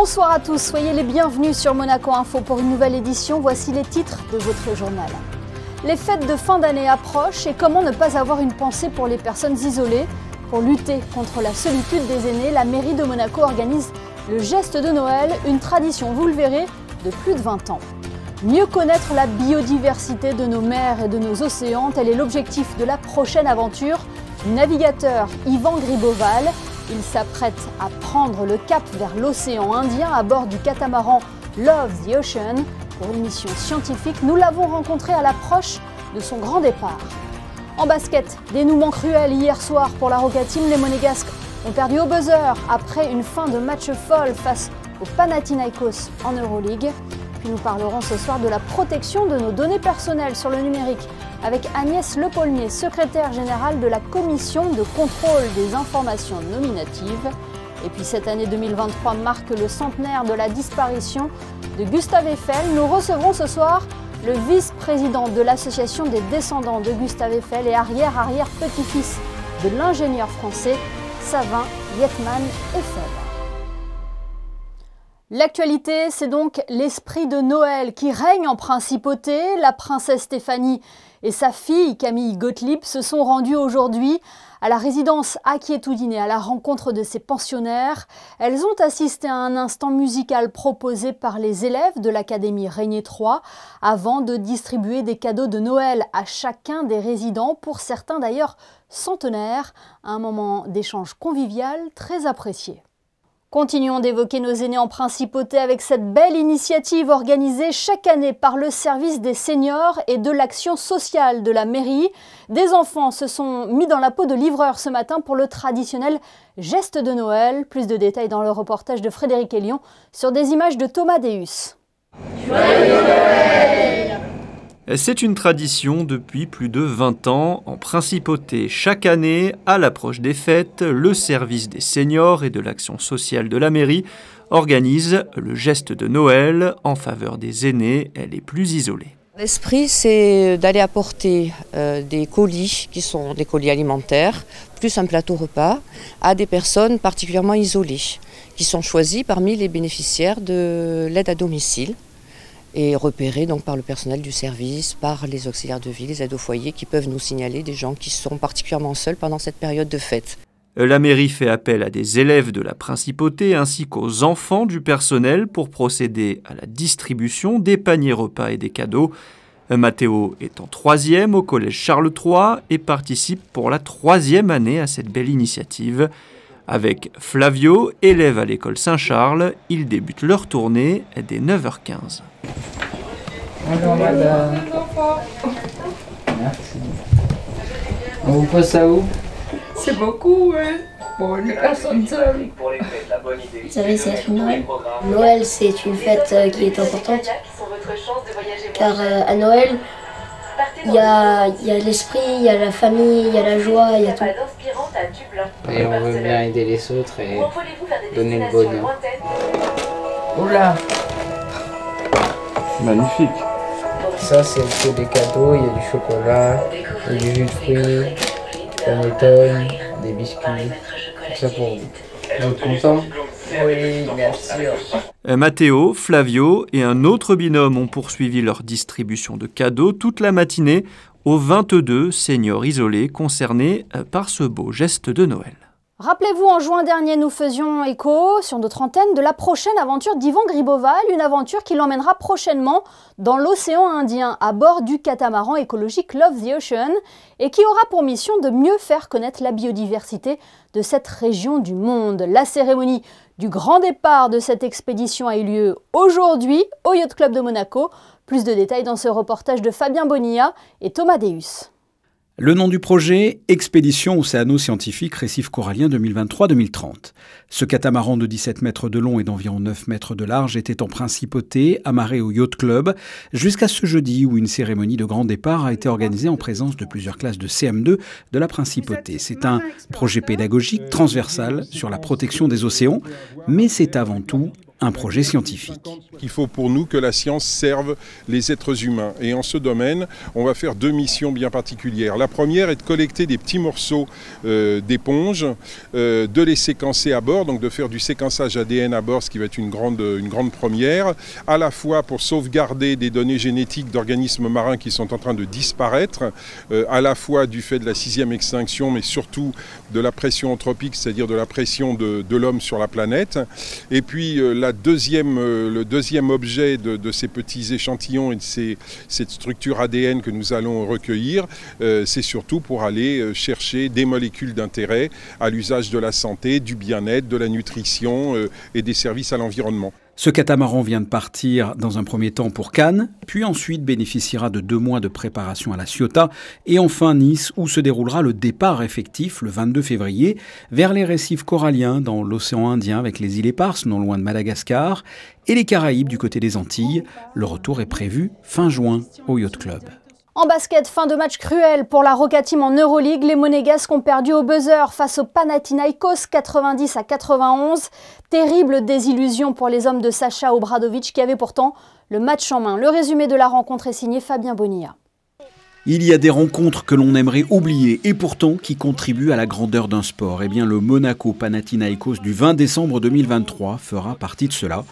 Bonsoir à tous, soyez les bienvenus sur Monaco Info pour une nouvelle édition. Voici les titres de votre journal. Les fêtes de fin d'année approchent et comment ne pas avoir une pensée pour les personnes isolées. Pour lutter contre la solitude des aînés, la mairie de Monaco organise le geste de Noël, une tradition, vous le verrez, de plus de 20 ans. Mieux connaître la biodiversité de nos mers et de nos océans, tel est l'objectif de la prochaine aventure du navigateur Yvan Griboval. Il s'apprête à prendre le cap vers l'océan Indien à bord du catamaran Love the Ocean. Pour une mission scientifique, nous l'avons rencontré à l'approche de son grand départ. En basket, dénouement cruel hier soir pour la Roca Team. Les Monégasques ont perdu au buzzer après une fin de match folle face au Panathinaikos en Euroleague. Puis nous parlerons ce soir de la protection de nos données personnelles sur le numérique avec Agnès Lepaulnier, secrétaire générale de la Commission de contrôle des informations nominatives. Et puis cette année 2023 marque le centenaire de la disparition de Gustave Eiffel. Nous recevrons ce soir le vice-président de l'association des descendants de Gustave Eiffel et arrière-petit-fils de l'ingénieur français Savin Vietman Eiffel. L'actualité, c'est donc l'esprit de Noël qui règne en principauté. La princesse Stéphanie et sa fille Camille Gottlieb se sont rendues aujourd'hui à la résidence Acquiétoudinée à la rencontre de ses pensionnaires. Elles ont assisté à un instant musical proposé par les élèves de l'Académie Régnier III avant de distribuer des cadeaux de Noël à chacun des résidents, pour certains d'ailleurs centenaires. Un moment d'échange convivial très apprécié. Continuons d'évoquer nos aînés en principauté avec cette belle initiative organisée chaque année par le service des seniors et de l'action sociale de la mairie. Des enfants se sont mis dans la peau de livreurs ce matin pour le traditionnel geste de Noël. Plus de détails dans le reportage de Frédéric Elion sur des images de Thomas Deus. Joyeux Noël! C'est une tradition depuis plus de 20 ans. En principauté, chaque année, à l'approche des fêtes, le service des seniors et de l'action sociale de la mairie organise le geste de Noël en faveur des aînés les plus isolés. L'esprit, c'est d'aller apporter des colis qui sont des colis alimentaires, plus un plateau repas, à des personnes particulièrement isolées, qui sont choisies parmi les bénéficiaires de l'aide à domicile, et repérés donc par le personnel du service, par les auxiliaires de vie, les aides au foyer qui peuvent nous signaler des gens qui sont particulièrement seuls pendant cette période de fête. La mairie fait appel à des élèves de la principauté ainsi qu'aux enfants du personnel pour procéder à la distribution des paniers repas et des cadeaux. Mathéo est en 3e au collège Charles III et participe pour la 3e année à cette belle initiative. Avec Flavio, élève à l'école Saint-Charles, ils débutent leur tournée dès 9h15. Bonjour madame. Merci. On vous pose ça où? C'est beaucoup, hein, pour une personne seule. Vous savez, c'est Noël. Noël, c'est une fête qui est importante, car à Noël, il y a l'esprit, il y a la famille, il y a la joie, il y a tout. Et on veut bien aider les autres et donner le bonheur. Oula! Magnifique! Ça, c'est que des cadeaux, il y a du chocolat, il y a du jus de fruits, panettone, des biscuits. Tout ça pour vous. Vous êtes content? Oui, bien sûr. Mathéo, Flavio et un autre binôme ont poursuivi leur distribution de cadeaux toute la matinée aux 22 seniors isolés concernés par ce beau geste de Noël. Rappelez-vous, en juin dernier, nous faisions écho sur notre antenne de la prochaine aventure d'Yvan Griboval, une aventure qui l'emmènera prochainement dans l'océan Indien à bord du catamaran écologique Love the Ocean et qui aura pour mission de mieux faire connaître la biodiversité de cette région du monde. La cérémonie du grand départ de cette expédition a eu lieu aujourd'hui au Yacht Club de Monaco. Plus de détails dans ce reportage de Fabien Bonilla et Thomas Deus. Le nom du projet, Expédition Océano-Scientifique Récif Corallien 2023-2030. Ce catamaran de 17 mètres de long et d'environ 9 mètres de large était en principauté, amarré au Yacht Club, jusqu'à ce jeudi où une cérémonie de grand départ a été organisée en présence de plusieurs classes de CM2 de la principauté. C'est un projet pédagogique transversal sur la protection des océans, mais c'est avant tout un projet scientifique. Il faut pour nous que la science serve les êtres humains. Et en ce domaine, on va faire 2 missions bien particulières. La première est de collecter des petits morceaux d'éponge, de les séquencer à bord, donc de faire du séquençage ADN à bord, ce qui va être une grande première, à la fois pour sauvegarder des données génétiques d'organismes marins qui sont en train de disparaître, à la fois du fait de la 6e extinction, mais surtout de la pression anthropique, c'est-à-dire de la pression de l'homme sur la planète. Et puis le deuxième objet de ces petits échantillons et de cette structure ADN que nous allons recueillir, c'est surtout pour aller chercher des molécules d'intérêt à l'usage de la santé, du bien-être, de la nutrition et des services à l'environnement. Ce catamaran vient de partir dans un premier temps pour Cannes, puis ensuite bénéficiera de 2 mois de préparation à La Ciotat et enfin Nice où se déroulera le départ effectif le 22 février vers les récifs coralliens dans l'océan Indien avec les îles Éparses non loin de Madagascar et les Caraïbes du côté des Antilles. Le retour est prévu fin juin au Yacht Club. En basket, fin de match cruel pour la Roca Team en Euroleague. Les Monégasques ont perdu au buzzer face au Panathinaikos 90-91. Terrible désillusion pour les hommes de Sacha Obradovic qui avaient pourtant le match en main. Le résumé de la rencontre est signé Fabien Bonilla. Il y a des rencontres que l'on aimerait oublier et pourtant qui contribuent à la grandeur d'un sport. Eh bien, le Monaco-Panathinaikos du 20 décembre 2023 fera partie de cela.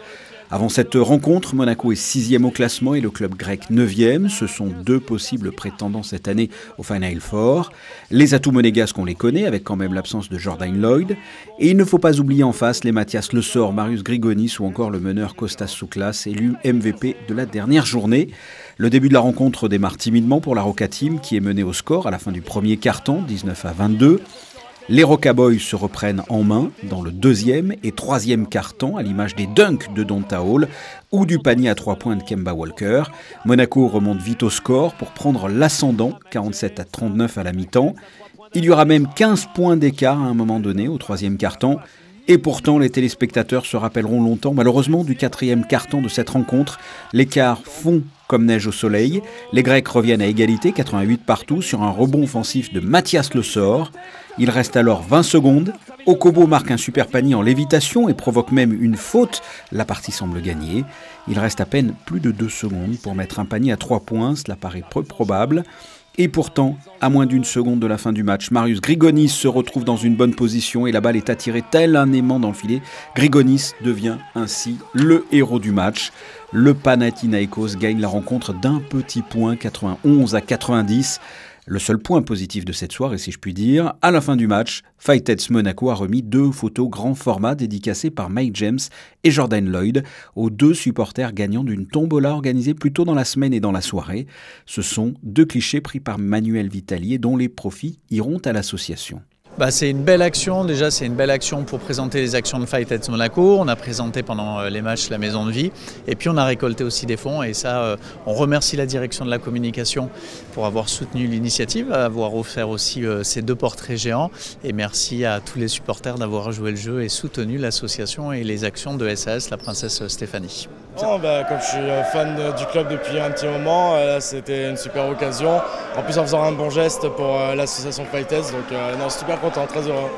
Avant cette rencontre, Monaco est 6e au classement et le club grec 9e. Ce sont 2 possibles prétendants cette année au Final Four. Les atouts monégasques, on les connaît, avec quand même l'absence de Jordan Lloyd. Et il ne faut pas oublier en face les Mathias Le Sort, Marius Grigonis ou encore le meneur Kostas Souklas, élu MVP de la dernière journée. Le début de la rencontre démarre timidement pour la Roca Team qui est menée au score à la fin du premier quart-temps, 19-22. Les Roca Boys se reprennent en main dans le 2e et 3e quart-temps, à l'image des dunks de Donta Hall ou du panier à 3 points de Kemba Walker. Monaco remonte vite au score pour prendre l'ascendant, 47-39 à la mi-temps. Il y aura même 15 points d'écart à un moment donné au 3e quart-temps. Et pourtant, les téléspectateurs se rappelleront longtemps, malheureusement, du 4e quart-temps de cette rencontre. L'écart fond comme neige au soleil. Les Grecs reviennent à égalité, 88 partout, sur un rebond offensif de Mathias Le Sort. Il reste alors 20 secondes. Okobo marque un super panier en lévitation et provoque même une faute. La partie semble gagnée. Il reste à peine plus de 2 secondes pour mettre un panier à 3 points. Cela paraît peu probable. Et pourtant, à moins d'1 seconde de la fin du match, Marius Grigonis se retrouve dans une bonne position et la balle est attirée tel un aimant dans le filet. Grigonis devient ainsi le héros du match. Le Panathinaikos gagne la rencontre d'1 petit point, 91-90. Le seul point positif de cette soirée, si je puis dire, à la fin du match, Fightets Monaco a remis 2 photos grand format dédicacées par Mike James et Jordan Lloyd aux 2 supporters gagnants d'une tombola organisée plus tôt dans la semaine et dans la soirée. Ce sont 2 clichés pris par Manuel Vitalier dont les profits iront à l'association. C'est une belle action, déjà c'est une belle action pour présenter les actions de Fightets Monaco. On a présenté pendant les matchs la maison de vie et puis on a récolté aussi des fonds et ça on remercie la direction de la communication pour avoir soutenu l'initiative, avoir offert aussi ces 2 portraits géants et merci à tous les supporters d'avoir joué le jeu et soutenu l'association et les actions de SAS, la princesse Stéphanie. Comme je suis fan du club depuis un petit moment, c'était une super occasion. En plus en faisant un bon geste pour l'association Fightets, donc super content, très heureux.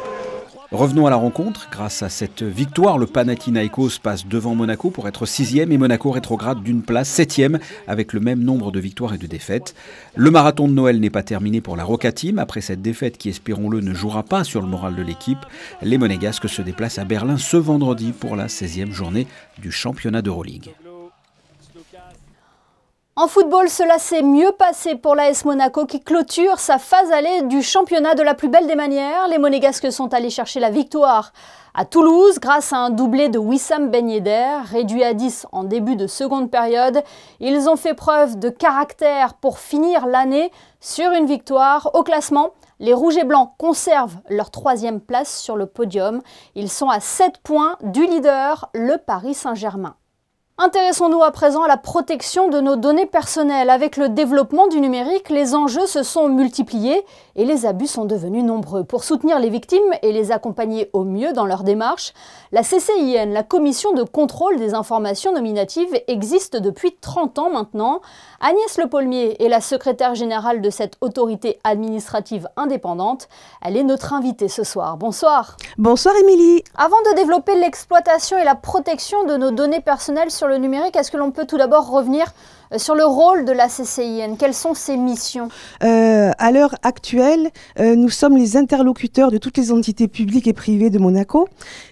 Revenons à la rencontre. Grâce à cette victoire, le Panathinaikos passe devant Monaco pour être 6e et Monaco rétrograde d'une place 7e avec le même nombre de victoires et de défaites. Le marathon de Noël n'est pas terminé pour la Roca Team. Après cette défaite qui, espérons-le, ne jouera pas sur le moral de l'équipe, les Monégasques se déplacent à Berlin ce vendredi pour la 16e journée du championnat d'Euroleague. En football, cela s'est mieux passé pour l'AS Monaco qui clôture sa phase allée du championnat de la plus belle des manières. Les Monégasques sont allés chercher la victoire à Toulouse grâce à un doublé de Wissam Ben Yedder, réduit à 10 en début de seconde période. Ils ont fait preuve de caractère pour finir l'année sur une victoire. Au classement, les Rouges et Blancs conservent leur 3e place sur le podium. Ils sont à 7 points du leader, le Paris Saint-Germain. Intéressons-nous à présent à la protection de nos données personnelles. Avec le développement du numérique, les enjeux se sont multipliés et les abus sont devenus nombreux. Pour soutenir les victimes et les accompagner au mieux dans leur démarche, la CCIN, la Commission de contrôle des informations nominatives, existe depuis 30 ans maintenant. Agnès Le Paulmier est la secrétaire générale de cette autorité administrative indépendante. Elle est notre invitée ce soir. Bonsoir. Bonsoir Émilie. Avant de développer l'exploitation et la protection de nos données personnelles sur le numérique, est-ce que l'on peut tout d'abord revenir sur le rôle de la CCIN? Quelles sont ses missions? À l'heure actuelle, nous sommes les interlocuteurs de toutes les entités publiques et privées de Monaco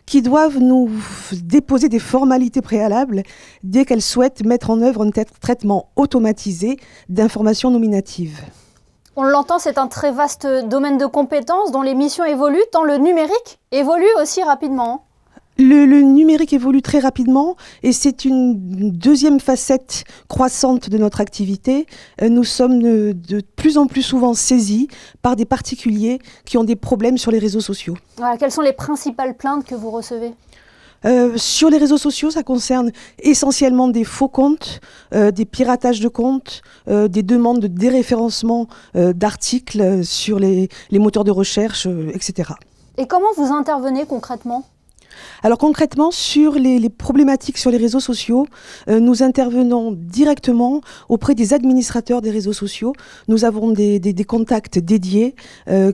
qui doivent nous déposer des formalités préalables dès qu'elles souhaitent mettre en œuvre un traitement automatisé d'informations nominatives. On l'entend, c'est un très vaste domaine de compétences dont les missions évoluent, tant le numérique évolue aussi rapidement. Le numérique évolue très rapidement et c'est une deuxième facette croissante de notre activité. Nous sommes de plus en plus souvent saisis par des particuliers qui ont des problèmes sur les réseaux sociaux. Voilà, quelles sont les principales plaintes que vous recevez ? Sur les réseaux sociaux, ça concerne essentiellement des faux comptes, des piratages de comptes, des demandes de déréférencement d'articles sur les moteurs de recherche, etc. Et comment vous intervenez concrètement ? Alors concrètement, sur les problématiques sur les réseaux sociaux, nous intervenons directement auprès des administrateurs des réseaux sociaux. Nous avons des contacts dédiés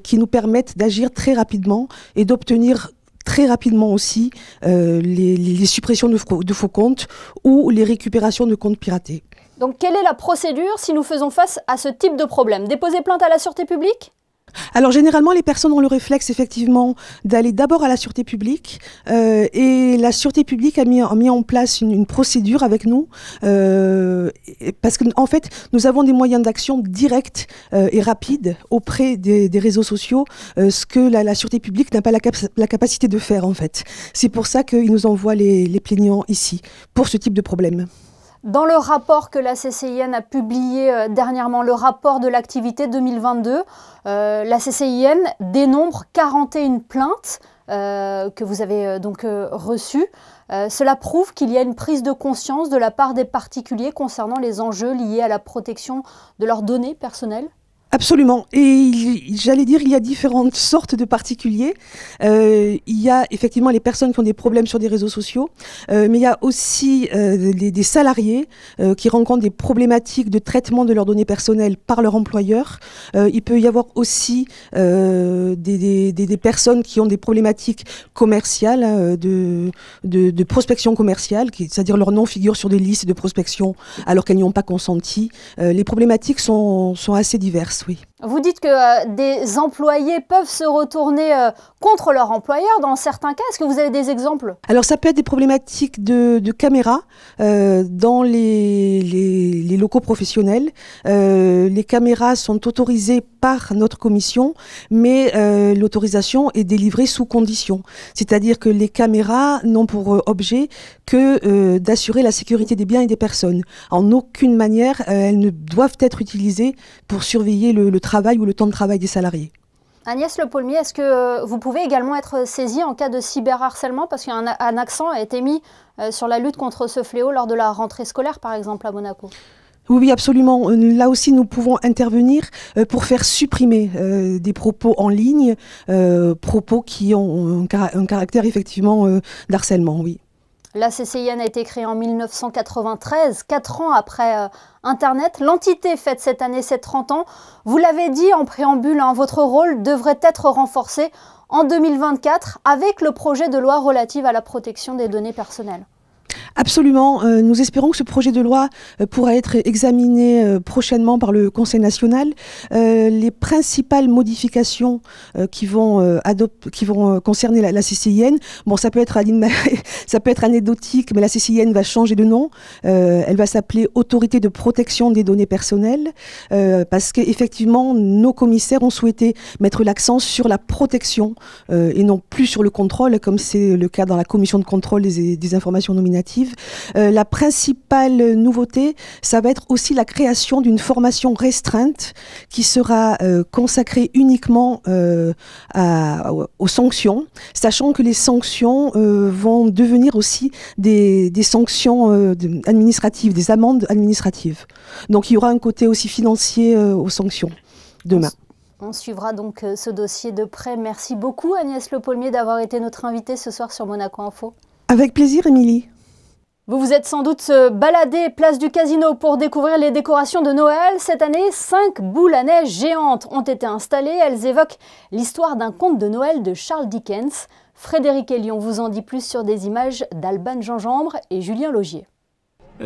qui nous permettent d'agir très rapidement et d'obtenir très rapidement aussi les suppressions de faux comptes ou les récupérations de comptes piratés. Donc quelle est la procédure si nous faisons face à ce type de problème? Déposer plainte à la sûreté publique? Alors généralement, les personnes ont le réflexe effectivement d'aller d'abord à la sûreté publique et la sûreté publique a mis en place une procédure avec nous parce qu'en fait, nous avons des moyens d'action directs et rapides auprès des réseaux sociaux, ce que la sûreté publique n'a pas la capacité de faire en fait. C'est pour ça qu'ils nous envoient les plaignants ici pour ce type de problème. Dans le rapport que la CCIN a publié dernièrement, le rapport de l'activité 2022, la CCIN dénombre 41 plaintes que vous avez donc reçues. Cela prouve qu'il y a une prise de conscience de la part des particuliers concernant les enjeux liés à la protection de leurs données personnelles. Absolument. Et j'allais dire, il y a différentes sortes de particuliers. Il y a effectivement les personnes qui ont des problèmes sur des réseaux sociaux, mais il y a aussi des salariés qui rencontrent des problématiques de traitement de leurs données personnelles par leur employeur. Il peut y avoir aussi des personnes qui ont des problématiques commerciales, de prospection commerciale, c'est-à-dire leur nom figure sur des listes de prospection alors qu'elles n'y ont pas consenti. Les problématiques sont assez diverses. Oui. Vous dites que des employés peuvent se retourner contre leur employeur dans certains cas. Est-ce que vous avez des exemples? Alors ça peut être des problématiques de caméras dans les locaux professionnels. Les caméras sont autorisées par notre commission, mais l'autorisation est délivrée sous condition. C'est-à-dire que les caméras n'ont pour objet que d'assurer la sécurité des biens et des personnes. En aucune manière, elles ne doivent être utilisées pour surveiller le travail ou le temps de travail des salariés. Agnès Le Paulmier, est-ce que vous pouvez également être saisie en cas de cyberharcèlement? Parce qu'un accent a été mis sur la lutte contre ce fléau lors de la rentrée scolaire, par exemple, à Monaco. Oui, absolument. Là aussi, nous pouvons intervenir pour faire supprimer des propos en ligne, propos qui ont un caractère effectivement d'harcèlement, oui. La CCIN a été créée en 1993, 4 ans après Internet. L'entité fête cette année ses 30 ans. Vous l'avez dit en préambule, hein, votre rôle devrait être renforcé en 2024 avec le projet de loi relatif à la protection des données personnelles. Absolument. Nous espérons que ce projet de loi pourra être examiné prochainement par le Conseil national. Les principales modifications qui vont concerner la CCIN, bon, ça peut être anecdotique, mais la CCIN va changer de nom. Elle va s'appeler Autorité de protection des données personnelles, parce qu'effectivement, nos commissaires ont souhaité mettre l'accent sur la protection et non plus sur le contrôle, comme c'est le cas dans la commission de contrôle des informations nominatives. administrative. La principale nouveauté, ça va être aussi la création d'une formation restreinte qui sera consacrée uniquement aux sanctions, sachant que les sanctions vont devenir aussi des sanctions administratives, des amendes administratives. Donc il y aura un côté aussi financier aux sanctions demain. On suivra donc ce dossier de près. Merci beaucoup Agnès Le Paulmier d'avoir été notre invitée ce soir sur Monaco Info. Avec plaisir, Émilie. Vous vous êtes sans doute baladé place du Casino pour découvrir les décorations de Noël. Cette année, 5 boules à neige géantes ont été installées. Elles évoquent l'histoire d'un conte de Noël de Charles Dickens. Frédéric Elion vous en dit plus sur des images d'Alban Gingembre et Julien Laugier.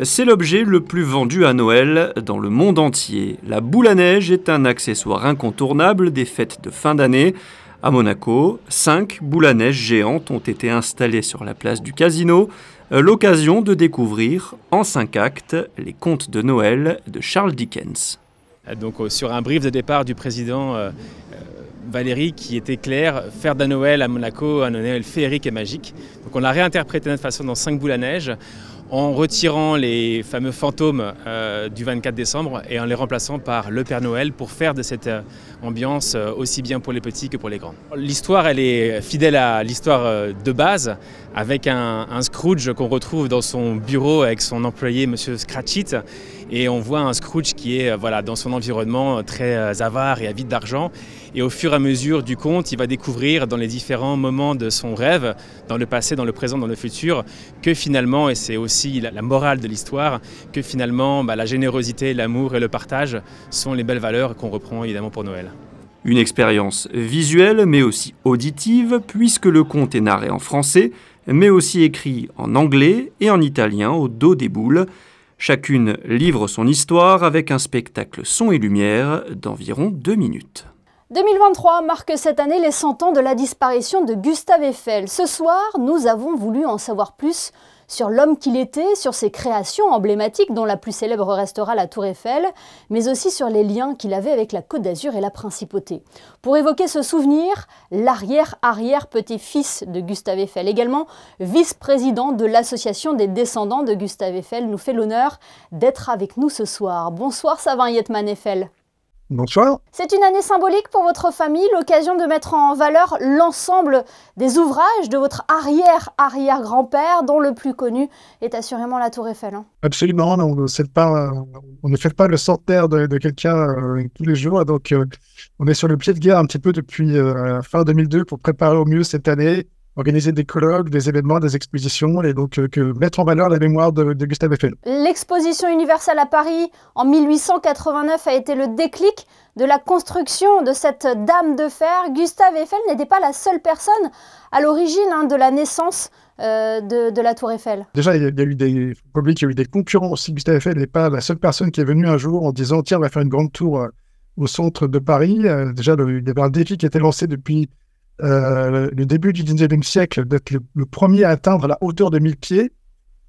C'est l'objet le plus vendu à Noël dans le monde entier. La boule à neige est un accessoire incontournable des fêtes de fin d'année. À Monaco, 5 boules à neige géantes ont été installées sur la place du Casino. L'occasion de découvrir en 5 actes les contes de Noël de Charles Dickens. Donc sur un brief de départ du président Valéry qui était clair, faire d'un Noël à Monaco un Noël féerique et magique. Donc on l'a réinterprété de notre façon dans 5 boules à neige, en retirant les fameux fantômes du 24 décembre et en les remplaçant par le Père Noël pour faire de cette ambiance aussi bien pour les petits que pour les grands. L'histoire, elle est fidèle à l'histoire de base, avec un Scrooge qu'on retrouve dans son bureau avec son employé Monsieur Scratchit, et on voit un Scrooge qui est dans son environnement très avare et avide d'argent. Et au fur et à mesure du conte, il va découvrir dans les différents moments de son rêve, dans le passé, dans le présent, dans le futur, que finalement, et c'est aussi la morale de l'histoire, que finalement la générosité, l'amour et le partage sont les belles valeurs qu'on reprend évidemment pour Noël. Une expérience visuelle mais aussi auditive puisque le conte est narré en français mais aussi écrit en anglais et en italien au dos des boules. Chacune livre son histoire avec un spectacle son et lumière d'environ 2 minutes. 2023 marque cette année les 100 ans de la disparition de Gustave Eiffel. Ce soir, nous avons voulu en savoir plus sur l'homme qu'il était, sur ses créations emblématiques dont la plus célèbre restera la Tour Eiffel, mais aussi sur les liens qu'il avait avec la Côte d'Azur et la Principauté. Pour évoquer ce souvenir, l'arrière-arrière-petit-fils de Gustave Eiffel, également vice-président de l'association des descendants de Gustave Eiffel, nous fait l'honneur d'être avec nous ce soir. Bonsoir Savin Yetman Eiffel. Bonsoir. C'est une année symbolique pour votre famille, l'occasion de mettre en valeur l'ensemble des ouvrages de votre arrière-arrière-grand-père, dont le plus connu est assurément la Tour Eiffel. Absolument, on ne fête pas le centenaire de quelqu'un tous les jours, donc on est sur le pied de guerre un petit peu depuis fin 2002 pour préparer au mieux cette année, organiser des colloques, des événements, des expositions, et donc mettre en valeur la mémoire de Gustave Eiffel. L'exposition universelle à Paris en 1889 a été le déclic de la construction de cette dame de fer. Gustave Eiffel n'était pas la seule personne à l'origine de la naissance de la Tour Eiffel. Déjà, il y a eu des concurrents aussi. Gustave Eiffel n'est pas la seule personne qui est venue un jour en disant « Tiens, on va faire une grande tour au centre de Paris ». Déjà, il y avait un défi qui était lancé depuis le début du 19e siècle, d'être le premier à atteindre la hauteur de 1000 pieds.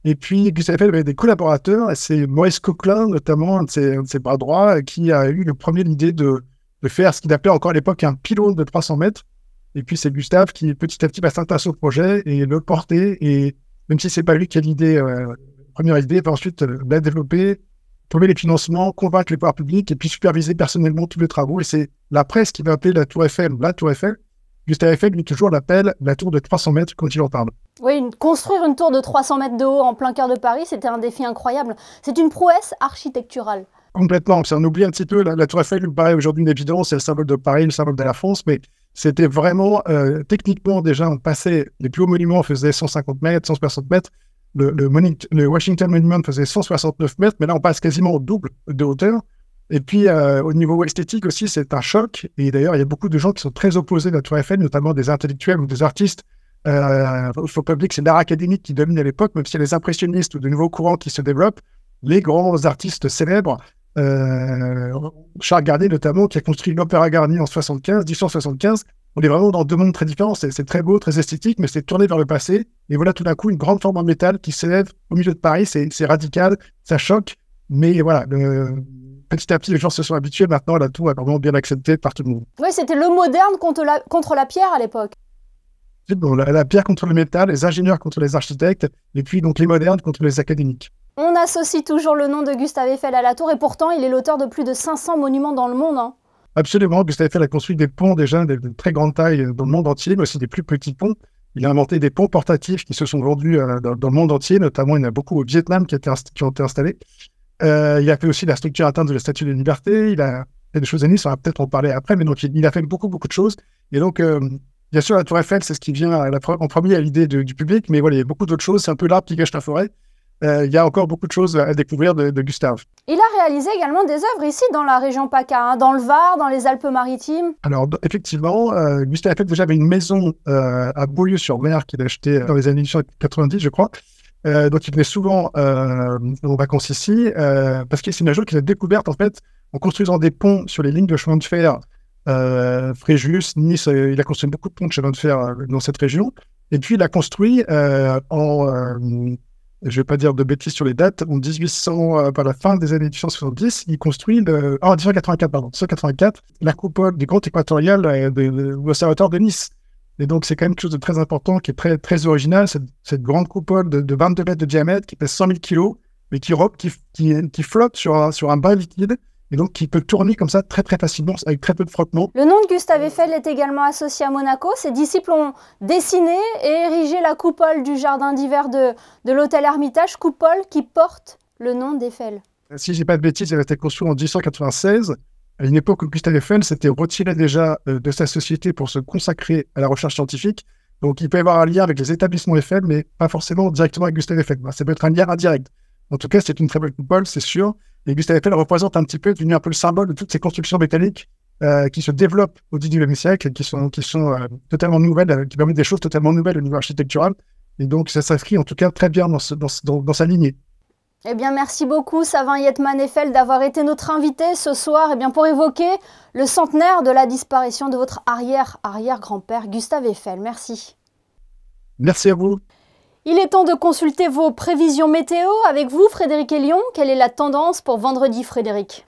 Et puis, Gustave Eiffel avait des collaborateurs, et c'est Maurice Coquelin, notamment, un de ses bras droits, qui a eu le premier l'idée de faire ce qu'il appelait encore à l'époque un pylône de 300 mètres. Et puis, c'est Gustave qui, petit à petit, va s'intéresser au projet et le porter. Et même si c'est pas lui qui a l'idée, première idée, va ensuite la développer, trouver les financements, convaincre les pouvoirs publics, et puis superviser personnellement tous les travaux. Et c'est la presse qui va appeler la Tour Eiffel, la Tour Eiffel. Gustave Eiffel, lui, toujours l'appelle la tour de 300 mètres quand il en parle. Oui, construire une tour de 300 mètres de haut en plein cœur de Paris, c'était un défi incroyable. C'est une prouesse architecturale. Complètement. On oublie un petit peu, la tour Eiffel lui paraît aujourd'hui une évidence, c'est le symbole de Paris, le symbole de la France, mais c'était vraiment, techniquement déjà, on passait, les plus hauts monuments faisaient 150 mètres, 160 mètres, le Washington Monument faisait 169 mètres, mais là on passe quasiment au double de hauteur. Et puis, au niveau esthétique aussi, c'est un choc. Et d'ailleurs, il y a beaucoup de gens qui sont très opposés à la Tour Eiffel, notamment des intellectuels ou des artistes. Au public, c'est l'art académique qui domine à l'époque, même s'il y a les impressionnistes ou de nouveaux courants qui se développent. Les grands artistes célèbres, Charles Garnier notamment, qui a construit l'Opéra Garnier en 1875. On est vraiment dans deux mondes très différents. C'est très beau, très esthétique, mais c'est tourné vers le passé. Et voilà tout d'un coup une grande forme en métal qui s'élève au milieu de Paris. C'est radical, ça choque. Mais voilà, petit à petit, les gens se sont habitués. Maintenant, la tour est vraiment bien acceptée par tout le monde. Oui, c'était le moderne contre la pierre à l'époque. la pierre contre le métal, les ingénieurs contre les architectes, et puis donc les modernes contre les académiques. On associe toujours le nom de Gustave Eiffel à la tour et pourtant il est l'auteur de plus de 500 monuments dans le monde. Hein. Absolument, Gustave Eiffel a construit des ponts déjà de très grande taille dans le monde entier, mais aussi des plus petits ponts. Il a inventé des ponts portatifs qui se sont vendus dans le monde entier, notamment il y en a beaucoup au Vietnam qui ont été installés. Il a fait aussi la structure interne de la Statue de la Liberté, il a fait des choses à Nice, on va peut-être en parler après, mais donc il a fait beaucoup de choses. Et donc, bien sûr, la tour Eiffel, c'est ce qui vient en premier à l'idée du public, mais voilà, il y a beaucoup d'autres choses, c'est un peu l'arbre qui cache la forêt. Il y a encore beaucoup de choses à découvrir de Gustave. Il a réalisé également des œuvres ici dans la région PACA, hein, dans le Var, dans les Alpes-Maritimes. Alors effectivement, Gustave Eiffel déjà avait une maison à Beaulieu-sur-Mer qu'il a achetée dans les années 1890, je crois. Donc il venait souvent en vacances ici, parce que c'est une région qu'il a découverte en fait en construisant des ponts sur les lignes de chemin de fer. Fréjus, Nice, il a construit beaucoup de ponts de chemin de fer dans cette région. Et puis il a construit je ne vais pas dire de bêtises sur les dates, en 1800, par la fin des années 1870, il construit, en 1884, la coupole du Grand Équatorial de l'Observatoire de Nice. Et donc, c'est quand même quelque chose de très important, qui est très, très original, cette grande coupole de 22 mètres de diamètre, qui pèse 100 000 kilos, mais qui flotte sur un bain liquide, et donc qui peut tourner comme ça très facilement, avec très peu de frottement. Le nom de Gustave Eiffel est également associé à Monaco. Ses disciples ont dessiné et érigé la coupole du jardin d'hiver de l'hôtel Hermitage, coupole qui porte le nom d'Eiffel. Si je dis pas de bêtises, elle a été construite en 1896, à une époque où Gustave Eiffel s'était retiré déjà de sa société pour se consacrer à la recherche scientifique. Donc il peut y avoir un lien avec les établissements Eiffel, mais pas forcément directement avec Gustave Eiffel. Ça peut être un lien indirect. En tout cas, c'est une très belle coupole, c'est sûr. Et Gustave Eiffel représente un petit peu, devenu un peu le symbole de toutes ces constructions métalliques qui se développent au XIXe siècle, qui sont totalement nouvelles, qui permettent des choses totalement nouvelles au niveau architectural. Et donc, ça s'inscrit en tout cas très bien dans sa lignée. Eh bien, merci beaucoup, Savin Yetman Eiffel, d'avoir été notre invité ce soir pour évoquer le centenaire de la disparition de votre arrière-grand-père, Gustave Eiffel. Merci. Merci à vous. Il est temps de consulter vos prévisions météo avec vous, Frédéric Elion. Quelle est la tendance pour vendredi, Frédéric?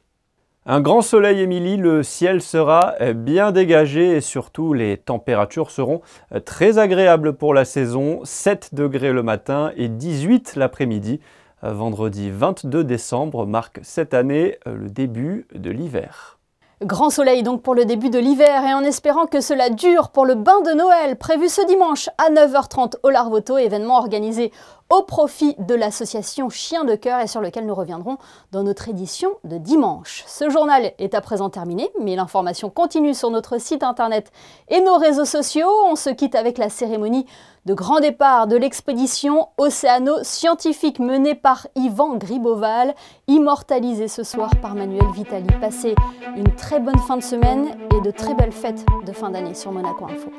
Un grand soleil, Émilie, le ciel sera bien dégagé et surtout les températures seront très agréables pour la saison. 7 degrés le matin et 18 l'après-midi. Vendredi 22 décembre marque cette année le début de l'hiver. Grand soleil donc pour le début de l'hiver et en espérant que cela dure pour le bain de Noël prévu ce dimanche à 9h30 au Larvoto, événement organisé au profit de l'association Chiens de Cœur et sur lequel nous reviendrons dans notre édition de dimanche. Ce journal est à présent terminé, mais l'information continue sur notre site internet et nos réseaux sociaux. On se quitte avec la cérémonie de grand départ de l'expédition océano-scientifique menée par Yvan Griboval, immortalisée ce soir par Manuel Vitali. Passez une très bonne fin de semaine et de très belles fêtes de fin d'année sur Monaco Info.